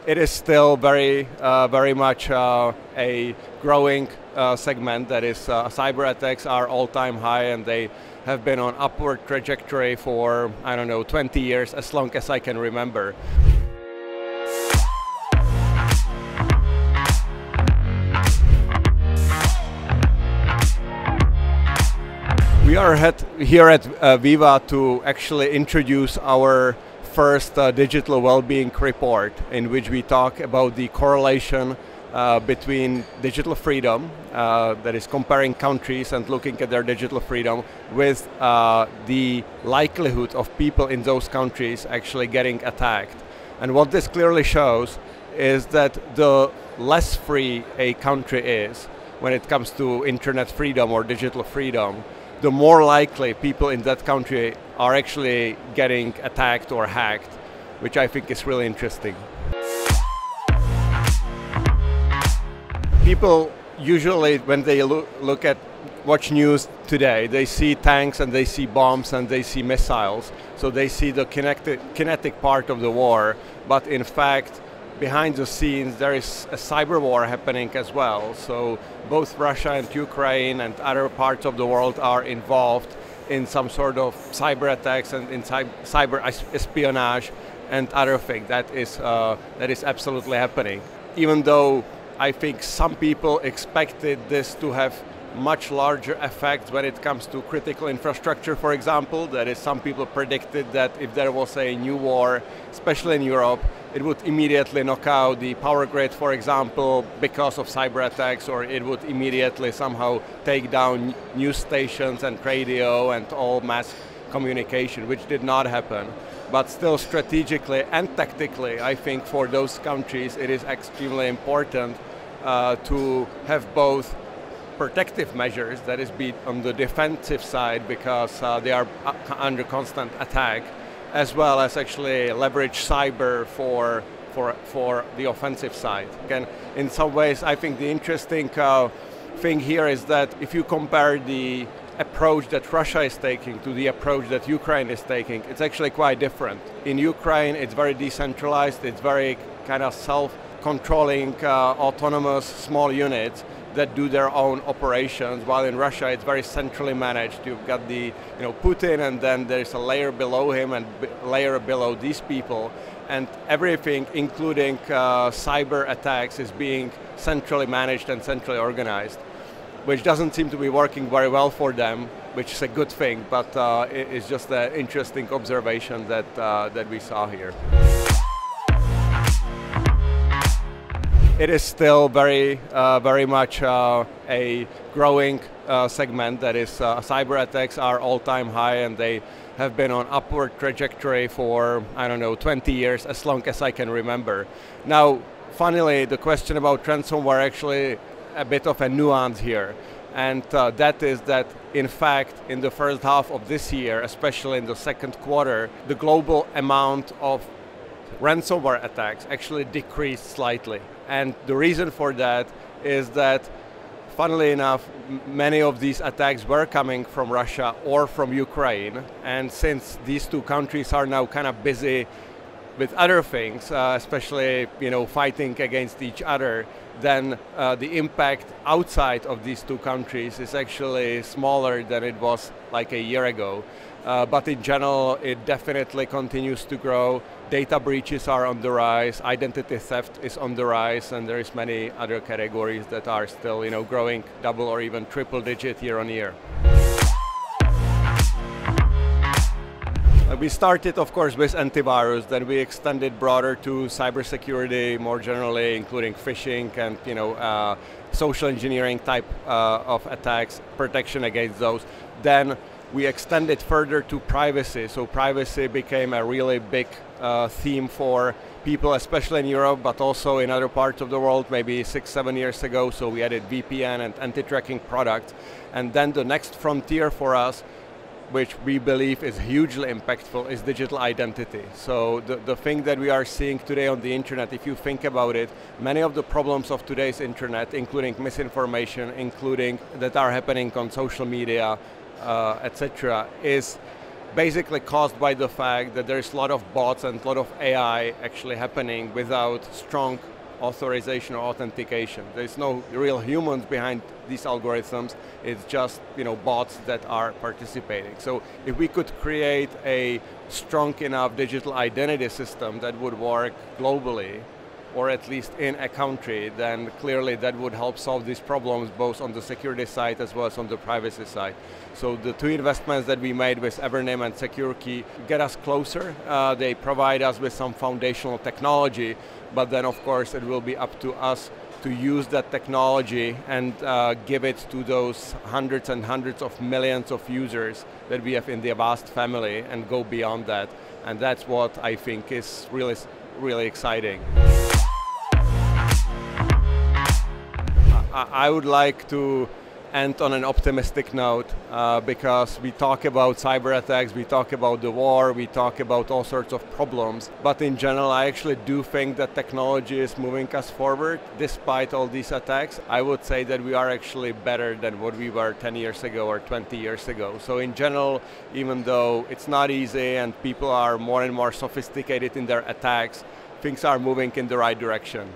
It is still very much a growing segment. That is, cyber attacks are all-time high, and they have been on upward trajectory for, I don't know, 20 years, as long as I can remember. We are here at Viva to actually introduce our first digital well-being report, in which we talk about the correlation between digital freedom, that is comparing countries and looking at their digital freedom, with the likelihood of people in those countries actually getting attacked. And what this clearly shows is that the less free a country is when it comes to internet freedom or digital freedom, the more likely people in that country are actually getting attacked or hacked, which I think is really interesting. People usually, when they watch news today, they see tanks and they see bombs and they see missiles, so they see the kinetic part of the war, but in fact, behind the scenes, there is a cyber war happening as well. So both Russia and Ukraine and other parts of the world are involved in some sort of cyber attacks and in cyber espionage and other things. That is absolutely happening. Even though I think some people expected this to have much larger effects when it comes to critical infrastructure, for example. That is, some people predicted that if there was a new war, especially in Europe, it would immediately knock out the power grid, for example, because of cyber attacks, or it would immediately somehow take down news stations and radio and all mass communication, which did not happen. But still, strategically and tactically, I think for those countries it is extremely important to have both protective measures, that is, be on the defensive side because they are under constant attack, as well as actually leverage cyber for the offensive side. Again, in some ways, I think the interesting thing here is that if you compare the approach that Russia is taking to the approach that Ukraine is taking, it's actually quite different. In Ukraine, it's very decentralized, it's very kind of self-controlling, autonomous small units that do their own operations, while in Russia it's very centrally managed. You've got the Putin, and then there's a layer below him and layer below these people, and everything, including cyber attacks, is being centrally managed and centrally organized, which doesn't seem to be working very well for them, which is a good thing, but it's just an interesting observation that we saw here. It is still very much a growing segment. That is, cyber attacks are all-time high, and they have been on upward trajectory for, I don't know, 20 years, as long as I can remember. Now, funnily, the question about ransomware actually a bit of a nuance here, and that is that, in fact, in the first half of this year, especially in the second quarter, the global amount of ransomware attacks actually decreased slightly. And the reason for that is that, funnily enough, many of these attacks were coming from Russia or from Ukraine. And since these two countries are now kind of busy with other things, especially fighting against each other, then the impact outside of these two countries is actually smaller than it was like a year ago. But in general, it definitely continues to grow. Data breaches are on the rise, identity theft is on the rise, and there is many other categories that are still growing double or even triple digit year on year. We started, of course, with antivirus, then we extended broader to cybersecurity more generally, including phishing and social engineering type of attacks, protection against those. Then we extended further to privacy, so privacy became a really big theme for people, especially in Europe, but also in other parts of the world, maybe 6-7 years ago, so we added VPN and anti-tracking products. And then the next frontier for us, which we believe is hugely impactful, is digital identity. So the thing that we are seeing today on the internet, if you think about it, many of the problems of today's internet, including misinformation, including that are happening on social media, etc., is basically caused by the fact that there's a lot of bots and a lot of AI actually happening without strong authorization or authentication. There's no real humans behind these algorithms. It's just bots that are participating. So if we could create a strong enough digital identity system that would work globally, or at least in a country, then clearly that would help solve these problems both on the security side as well as on the privacy side. So the two investments that we made with Evernym and SecureKey get us closer. They provide us with some foundational technology, but then of course it will be up to us to use that technology and give it to those hundreds and hundreds of millions of users that we have in the Avast family and go beyond that. And that's what I think is really, really exciting. I would like to end on an optimistic note because we talk about cyber attacks, we talk about the war, we talk about all sorts of problems. But in general, I actually do think that technology is moving us forward. Despite all these attacks, I would say that we are actually better than what we were 10 years ago or 20 years ago. So in general, even though it's not easy and people are more and more sophisticated in their attacks, things are moving in the right direction.